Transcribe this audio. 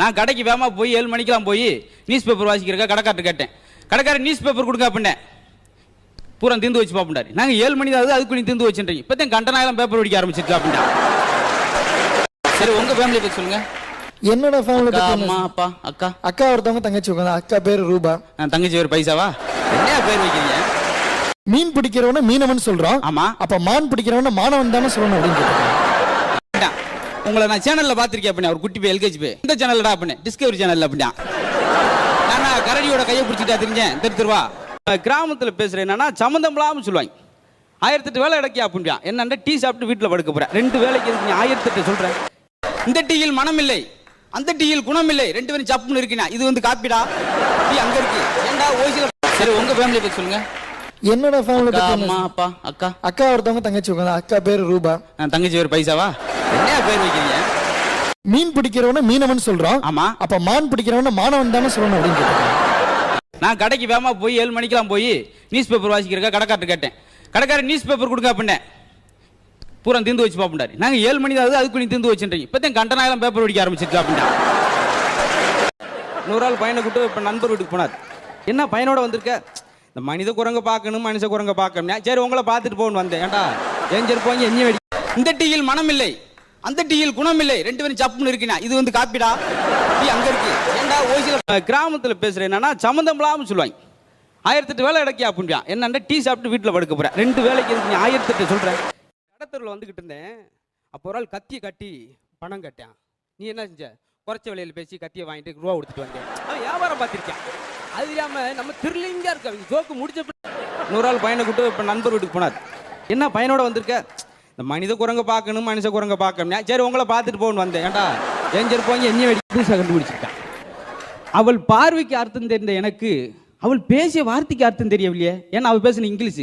நான் கடைக்கு வேகமா போய் 7 மணிக்கெல்லாம் போய் நியூஸ் பேப்பர் வாசிக்கிறக்க கடைக்காரர் கேட்டேன். கடைக்காரர் நியூஸ் பேப்பர் கொடுங்க அப்படின்னேன். பூரா திந்து வச்சு பார்ப்போம்டாரு. நாங்க 7 மணி தான் அதுக்கு நீ திந்து வச்சுன்றீங்க. இப்பதான் கண்டனாயிரம் பேப்பர் படிக்க ஆரம்பிச்சிருக்கு அப்படின்னா. சரி உங்க ஃபேமிலி பத்தி சொல்லுங்க. என்னோட ஃபேமிலி பத்தி அம்மா அப்பா அக்கா அக்கா ஒருத்தவங்க தங்கச்சி உட்காந்து. அக்கா பேரு ரூபா. தங்கச்சி பேர் பைசாவா? என்ன பேர் வைக்கிறீங்க? மீன் பிடிக்கிறவன மீனவன் சொல்றான். ஆமா. அப்ப மான் பிடிக்கிறவன மானவன் தானே சொல்லணும் அப்படின்னு கேட்டாங்க. உங்களை நான் சேனல்ல பாத்திருக்கேன் அப்படின்னா ஒரு குட்டி போய் எல்கேஜி போய் இந்த சேனல்டா அப்படின்னா டிஸ்கவரி சேனல்ல அப்படின்னா நான் கரடியோட கையை பிடிச்சிட்டா தெரிஞ்சேன் தெருவா கிராமத்துல பேசுறேன் என்னன்னா சம்மந்தம்லாம்னு சொல்லுவாங்க. 1008 வேலை கிடைக்கா அப்படின்னா என்னன்னா டீ சாப்பிட்டு வீட்டுல படுக்க போறேன். 2 வேலைக்கு எதுக்கு நீ 1008 சொல்றேன்? இந்த டீயில் மனம் இல்லை, அந்த டீயில் குணம் இல்லை, 2 பேரும் சப்புன்னு இருக்குனா இது வந்து காப்பிடா டீ அங்க இருக்கு ஏண்டா ஓசில. சரி உங்க ஃபேமிலி பத்தி சொல்லுங்க. என்னோட ஃபேமிலி பத்தி அம்மா அப்பா அக்கா அக்கா ஒருத்தவங்க தங்கச்சி உட்காந்து. அக்கா பேரு ரூபா. தங்கச்சி பேர் பைசாவா? என்ன பேர் வைக்கிறீங்க? மீன் பிடிக்கிறவன மீனவன் சொல்றான். ஆமா. அப்ப மான் பிடிக்கிறவன மானவன் தானே சொல்லணும் அப்படின்னு கேட்டாங்க. நான் கடைக்கு வேகமா போய் 7 மணிக்கெல்லாம் போய் நியூஸ் பேப்பர் வாசிக்கிறக்க கடைக்காரர் கேட்டேன். கடைக்காரர் நியூஸ் பேப்பர் கொடுங்க அப்படின்னேன். பூரா திந்து வச்சு பார்ப்போம்டாரு. நாங்க 7 மணி தான் அதுக்கு நீ திந்து வச்சுன்றீங்க. இப்பதான் கண்டனாயிரம் பேப்பர் படிக்க ஆரம்பிச்சிருக்கு அப்படின்னா. 100 ஆள் பையனை கூட்டு இப்ப நண்பர் வீட்டுக்கு போனார். என்ன பையனோட வந்திருக்க? இந்த மனித குரங்க பார்க்கணும் மனுஷ குரங்க பார்க்கணும். சரி உங்களை பார்த்துட்டு போகணும் வந்தேன். ஏண்டா ஏஞ்சர் போங்க எண்ணி வெடி. இந்த டீயில் மனம் இல்லை, அந்த டீயில் குணம் இல்லை, 2 பேரும் சப்புன்னு இருக்குனா இது வந்து காப்பிடா டீ அங்க இருக்கு ஏண்டா ஓசில. கிராமத்துல பேசுறேன் என்னன்னா சம்மந்தம்லாம்னு சொல்லுவாங்க. 1008 வேலை கிடைக்கா அப்படின்னா என்னன்னா டீ சாப்பிட்டு வீட்டுல படுக்க போறேன். 2 வேலைக்கு எதுக்கு நீ 1008 சொல்றேன்? கடத்தூர்ல வந்துகிட்டு இருந்தேன். அப்போ ஒரு ஆள் கத்தியை கட்டி பணம் கட்டான். நீ என்ன செஞ்ச? குறைச்ச விலையில பேசி கத்தியை வாங்கிட்டு ரூபா கொடுத்துட்டு வந்தேன். அவன் வியாபாரம் பார்த்திருக்கேன். அது இல்லாம நம்ம திருலிங்கா இருக்க ஜோக்கு முடிச்ச 100 ஆள் பையனை கூட்டு இப்ப நண்பர் வீட்டுக்கு போனார். என்ன பையனோட வந்திருக்க? இந்த மனித குரங்க பார்க்கணும் மனுஷ குரங்க பார்க்கணும். சரி உங்களை பார்த்துட்டு போகணும் வந்தேன். ஏண்டா ஏஞ்சர் போங்க எண்ணி வெடி புதுசாக கண்டுபிடிச்சிருக்கான். அவள் பார்வைக்கு அர்த்தம் தெரிந்த எனக்கு அவள் பேசிய வார்த்தைக்கு அர்த்தம் தெரியவில்லையே. ஏன்னா அவள் பேசுன இங்கிலீஷ்.